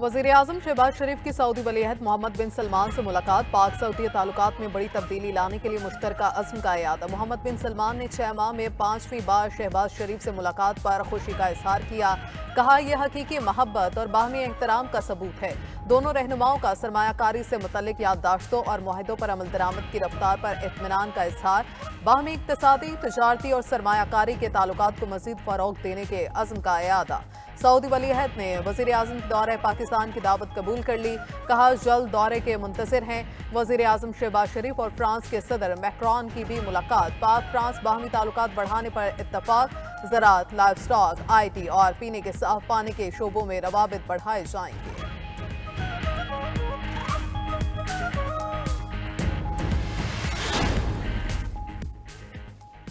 वज़ीर-ए-आज़म शहबाज शरीफ की सऊदी वलीअहद मोहम्मद बिन सलमान से मुलाकात। पाक सऊदी ताल्लुकात में बड़ी तब्दीली लाने के लिए मुश्तरका अज़्म का इरादा। मोहम्मद बिन सलमान ने 6 माह में 5वीं बार शहबाज शरीफ से मुलाकात पर खुशी का इजहार किया। कहा, यह हकीकी मोहब्बत और बाहमी एहतराम का सबूत है। दोनों रहनुमाओं का सरमायाकारी से मुतल्लिक याददाश्तों और मुआहदों पर अमल दरामद की रफ्तार पर इत्मीनान का इजहार। बाहमी इक्तिसादी, तजारती और सरमायाकारी के ताल्लुकात को मज़ीद फ़रोग़ देने के अज़्म का इरादा। सऊदी वलीअहद ने वज़ीर-ए-आज़म के दौरे पाकिस्तान की दावत कबूल कर ली। कहा, जल्द दौरे के मुंतज़िर हैं। वज़ीर-ए-आज़म शहबाज शरीफ और फ्रांस के सदर मैक्रोन की भी मुलाकात। पाक फ्रांस बाहमी ताल्लुकात बढ़ाने पर इत्तफ़ाक़। ज़राअत, लाइव स्टॉक, IT और पीने के साफ पानी के शोबों में रवाबित बढ़ाए जाएंगे।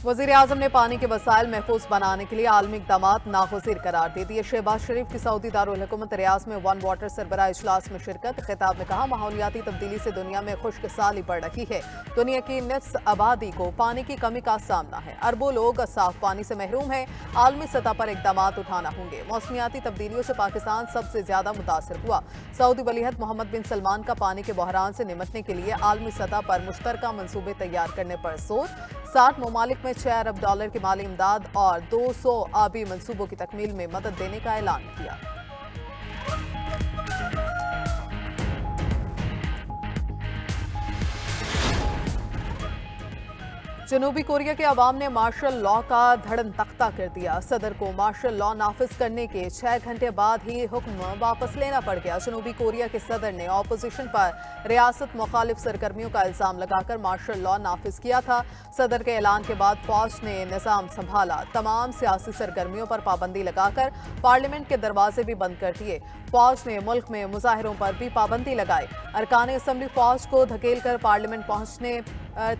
वज़ीर-ए-आज़म ने पानी के वसाइल महफूज बनाने के लिए आलमी इक़दामात नागुज़ीर करार दे दिए। शहबाज शरीफ की सऊदी दारुल हुकूमत रियाज़ में वन वाटर सरबराह इजलास में शिरकत। खिताब में कहा, माहौलियाती तब्दीली से दुनिया में खुश्क साली बढ़ रही है। दुनिया की निस्फ़ आबादी को पानी की कमी का सामना है। अरबों लोग साफ पानी से महरूम हैं। आलमी सतह पर इक़दामात उठाना होंगे। मौसमियाती तब्दीलियों से पाकिस्तान सबसे ज्यादा मुतासर हुआ। सऊदी वलीअहद मोहम्मद बिन सलमान का पानी के बहरान से निमटने के लिए आलमी सतह पर मुश्तरका मंसूबे तैयार करने पर जोर। 60 ममालिक में $6 अरब की माली इमदाद और 200 आबी मंसूबों की तकमील में मदद देने का ऐलान किया। जनूबी कोरिया के अवाम ने मार्शल लॉ का धड़न तख्ता कर दिया। सदर को मार्शल लॉ नाफिज करने के 6 घंटे बाद ही हुक्म वापस लेना पड़ गया। जनूबी कोरिया के सदर ने ऑपोजिशन पर रियासत मुखालिफ सरगर्मियों का इल्जाम लगाकर मार्शल लॉ नाफिज किया था। सदर के ऐलान के बाद फौज ने निजाम संभाला। तमाम सियासी सरगर्मियों पर पाबंदी लगाकर पार्लियामेंट के दरवाजे भी बंद कर दिए। फौज ने मुल्क में मुजाहिरों पर भी पाबंदी लगाई। अरकान असम्बली फौज को धकेल कर पार्लियामेंट पहुंचने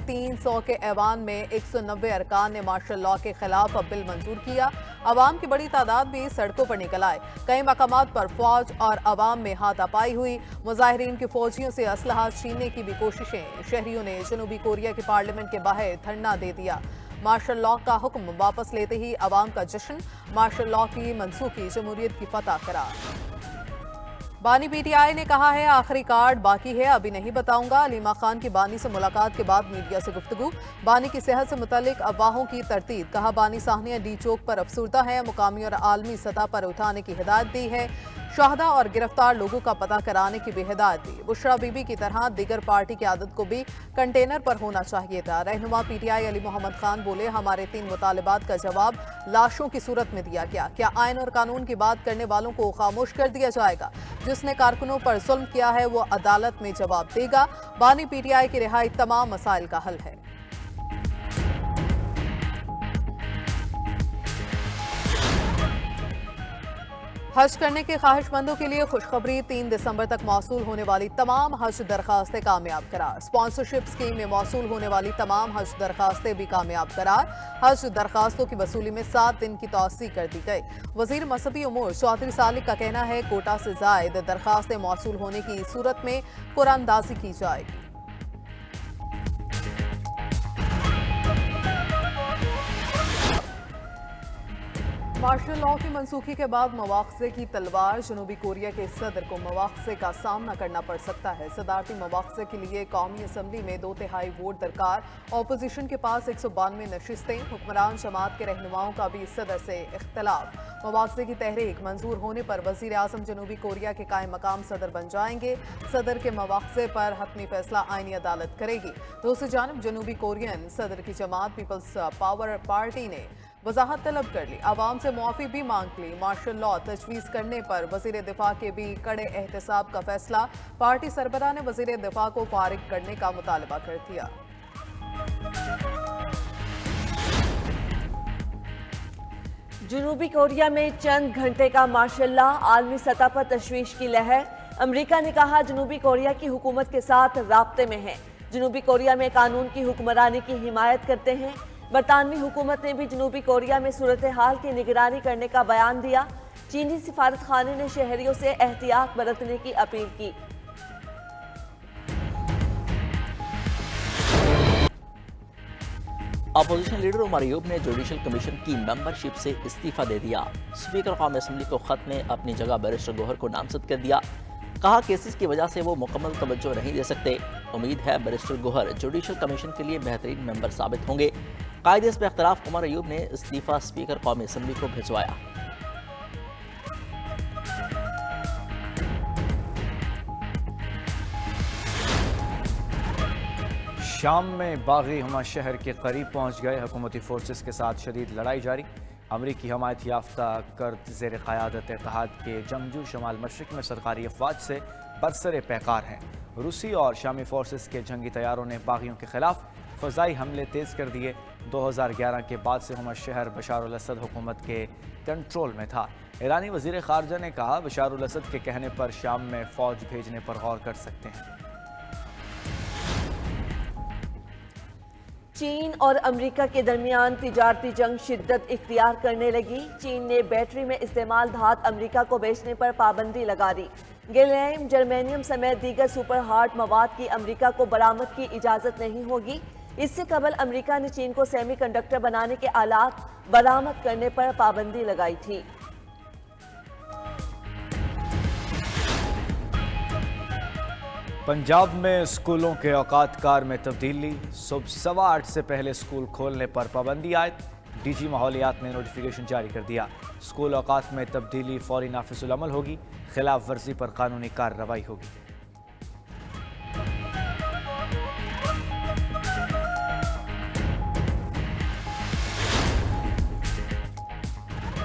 300 के ऐवान में 190 अरकान ने मार्शल लॉ के खिलाफ बिल मंजूर किया। अवाम की बड़ी तादाद भी सड़कों पर निकल आए। कई मकामात पर फौज और अवाम में हाथापाई हुई। मुजाहिरीन के फौजियों से असलहा छीनने की भी कोशिशें। शहरियों ने जनूबी कोरिया के पार्लियामेंट के बाहर धरना दे दिया। मार्शल लॉ का हुक्म वापस लेते ही अवाम का जश्न। मार्शल लॉ की मनसूखी जमहूरियत की फतह करार। बानी PTI ने कहा है, आखिरी कार्ड बाकी है, अभी नहीं बताऊंगा। अलीमा खान की बानी से मुलाकात के बाद मीडिया से गुफ्तगू। बानी की सेहत से मुतालिक अफवाहों की तरतीब। कहा, बानी साहनिया डी चौक पर अफसुर्दा है। मुकामी और आलमी सतह पर उठाने की हिदायत दी है। शाहदा और गिरफ्तार लोगों का पता कराने की भी हिदायत दी। बुशरा बीबी की तरह दीगर पार्टी की आदत को भी कंटेनर पर होना चाहिए था। रहनुमा PTI अली मोहम्मद खान बोले, हमारे 3 मुतालिबात का जवाब लाशों की सूरत में दिया गया। क्या आयन और कानून की बात करने वालों को खामोश कर दिया जाएगा? जिसने कारकुनों पर जुल्म किया है वो अदालत में जवाब देगा। बानी PTI की रिहाई तमाम मसाइल का हल है। हज करने के ख्वाहिशमंदों के लिए खुशखबरी। 3 दिसंबर तक मौसूल होने वाली तमाम हज दरखास्तें कामयाब करार। स्पॉन्सरशिप स्कीम में मौसूल होने वाली तमाम हज दरखास्तें भी कामयाब करार। हज दरखास्तों की वसूली में 7 दिन की तौसी कर दी गई। वजीर मसहबी उमूर चौधरी सालिक का कहना है, कोटा से जायद दरखास्तें मौसूल होने की सूरत में कुरानंदाजी की जाएगी। मार्शल लॉ की मनसूखी के बाद मवाख़ज़े की तलवार। जनूबी कोरिया के सदर को मवाख़ज़े का सामना करना पड़ सकता है। सदारती मवाख़ज़े के लिए कौमी असम्बली में 2/3 वोट दरकार। अपोजिशन के पास 192 नशिस्तें। हुक्मरान जमात के रहनुमाओं का भी सदर से इख्तलाफ। मवाख़ज़े की तहरीक मंजूर होने पर वज़ीर-ए-आज़म जनूबी कोरिया के कायम मकाम सदर बन जाएंगे। सदर के मवाख़ज़े पर हतमी फैसला आईनी अदालत करेगी। दूसरी जानब जनूबी कोरियन सदर की जमात पीपल्स पावर पार्टी ने वजाहत तलब कर ली। आवाम से मुआफ़ी भी मांग ली। मार्शल लॉ तजवीज़ करने पर वज़ीर दिफा के भी कड़े एहतसाब का फैसला। पार्टी सरबराह ने वज़ीर दिफा को फारिग करने का मुतालबा कर दिया। जनूबी कोरिया में चंद घंटे का मार्शल लॉ, आलमी सतह पर तशवीश की लहर। अमरीका ने कहा, जनूबी कोरिया की हुकूमत के साथ राब्ते में है। जनूबी कोरिया में कानून की हुक्मरानी की हिमायत करते हैं। बरतानवी हुकूमत ने भी जनूबी कोरिया में सूरत हाल की निगरानी करने का बयान दिया। चीनी सिफारत खाने ने शहरियों से एहतियात बरतने की अपील की। अपोजिशन लीडर उमर अयूब ने जुडिशल कमीशन की मेंबरशिप से इस्तीफा दे दिया। स्पीकर कौमी असम्बली को खत में अपनी जगह बैरिस्टर गौहर को नामजद कर दिया। कहा केसेस की वजह से वो मुकम्मल तवज्जो नहीं दे सकते। उम्मीद है बैरिस्टर गौहर जुडिशल कमीशन के लिए बेहतरीन मेंबर साबित होंगे। कायदे पे इख्तलाफ उमर अयूब ने इस्तीफा स्पीकर कौमी असम्बली को भिजवाया। शाम में बागी हमा शहर के करीब पहुंच गए। हुकूमती फोर्सेस के साथ शदीद लड़ाई जारी। अमरीकी हमायत याफ्ता कर्द ज़ेर क़यादत इत्तेहाद के जंगजू शमाल मशरिक में सरकारी अफवाज से बरसरे पैकार हैं। रूसी और शामी फोर्सेस के जंगी तैयारों ने बागियों के खिलाफ फ़ज़ाई हमले तेज़ कर दिए। 2011 के बाद से हमा शहर बशार अल असद हुकूमत के कंट्रोल में था। ईरानी वज़ीर ख़ारजा ने कहा बशार अल असद के कहने पर शाम में फ़ौज भेजने पर गौर कर सकते हैं। चीन और अमेरिका के दरमियान तिजारती जंग शिद्दत इख्तियार करने लगी। चीन ने बैटरी में इस्तेमाल धात अमेरिका को बेचने पर पाबंदी लगा दी। गैलियम, जर्मेनियम समेत दीगर सुपर हार्ड मवाद की अमेरिका को बरामद की इजाज़त नहीं होगी। इससे कबल अमेरिका ने चीन को सेमी कंडक्टर बनाने के आलात बरामद करने पर पाबंदी लगाई थी। पंजाब में स्कूलों के औकात कार में तब्दीली। सुबह 8:15 से पहले स्कूल खोलने पर पाबंदी आयद। डीजी माहौलियात ने नोटिफिकेशन जारी कर दिया। स्कूल औकात में तब्दीली फौरी नाफिजुल अमल होगी। खिलाफ वर्जी पर कानूनी कार्रवाई होगी।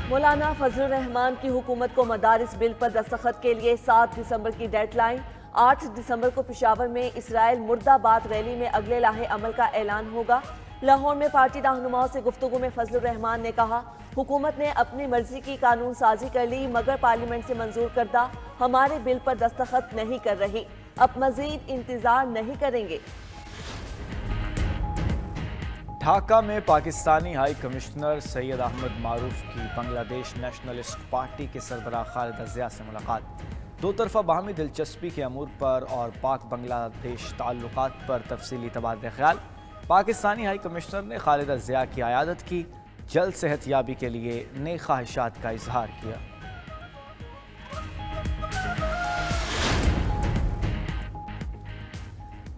मौलाना फजलुर रहमान की हुकूमत को मदारिस बिल पर दस्तखत के लिए 7 दिसंबर की डेडलाइन। 8 दिसंबर को पेशावर में इसराइल मुर्दाबाद रैली में अगले लाहे अमल का ऐलान होगा। लाहौर में पार्टी रहनुमाओं से गुफ्तगू में फजलुर रहमान ने कहा हुकूमत ने अपनी मर्जी की कानून साजी कर ली मगर पार्लियामेंट से मंजूर करदा हमारे बिल पर दस्तखत नहीं कर रही। अब मजीद इंतजार नहीं करेंगे। ढाका में पाकिस्तानी हाई कमिश्नर सैयद अहमद मारूफ की बांग्लादेश नेशनलिस्ट पार्टी के सरबराह खालिदा ज़िया से मुलाकात। दो तरफा बाहमी दिलचस्पी के अमूर पर और पाक बांग्लादेश ताल्लुकात पर तफसीली तबादला ख्याल। पाकिस्तानी हाई कमिश्नर ने खालिदा ज़िया की आयादत की। जल्द सेहतयाबी के लिए नेक ख्वाहिशात का इजहार किया।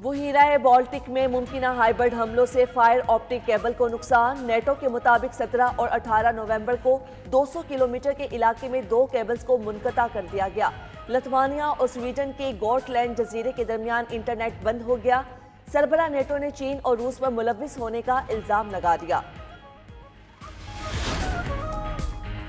बुहीराए बाल्टिक में मुमकिना हाइब्रिड हमलों से फायर ऑप्टिक केबल को नुकसान। नेटो के मुताबिक 17 और 18 नवंबर को 200 किलोमीटर के इलाके में 2 केबल्स को मुनक़ता कर दिया गया। लिथुआनिया और स्वीडन के गोटलैंड जजीरे के दरमियान इंटरनेट बंद हो गया। सरबरा नेटो ने चीन और रूस पर मुलव्विस होने का इल्जाम लगा दिया।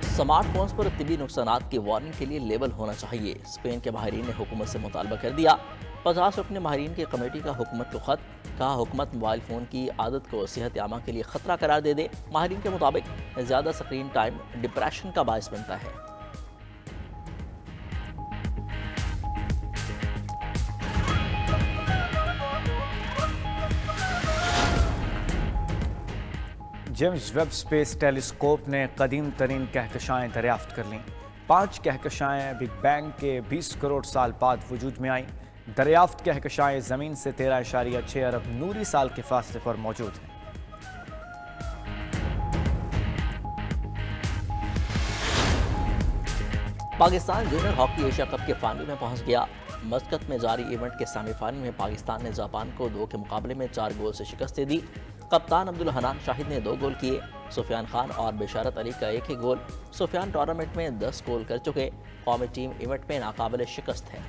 स्मार्टफोन्स पर तिबी नुकसानात की वार्निंग के लिए लेबल होना चाहिए। स्पेन के माहिरीन ने हुकूमत से मुतालबा कर दिया। 50 रुकनी माहिरीन की कमेटी का हुकूमत को खत। कहा हुकूमत मोबाइल फ़ोन की आदत को सेहत आमा के लिए ख़तरा करार दे दे। माहिरीन के मुताबिक ज़्यादा स्क्रीन टाइम डिप्रेशन का बायस बनता है। जेम्स वेब स्पेस टेलीस्कोप ने कदीम तरीन कहकशाएँ दरियाफ्त कर लीं। 5 कहकशाएँ बिग बैंग के 20 करोड़ साल बाद वजूद में आईं। दरियाफ्त कहकशाएँ ज़मीन से 13.6 अरब नूरी साल के फासले पर मौजूद हैं। Pakistan junior hockey Asia cup के फाइनल में पहुंच गया। मस्कत में जारी इवेंट के सेमीफाइनल में पाकिस्तान ने जापान को 2 के मुकाबले में 4 गोल से शिकस्त दे दी। कप्तान अब्दुल हनान शाहिद ने 2 गोल किए। सुफियान खान और बेशारत अली का 1 ही गोल। सुफियान टूर्नामेंट में 10 गोल कर चुके। कौमी टीम इवेंट में नाकाबिले शिकस्त है।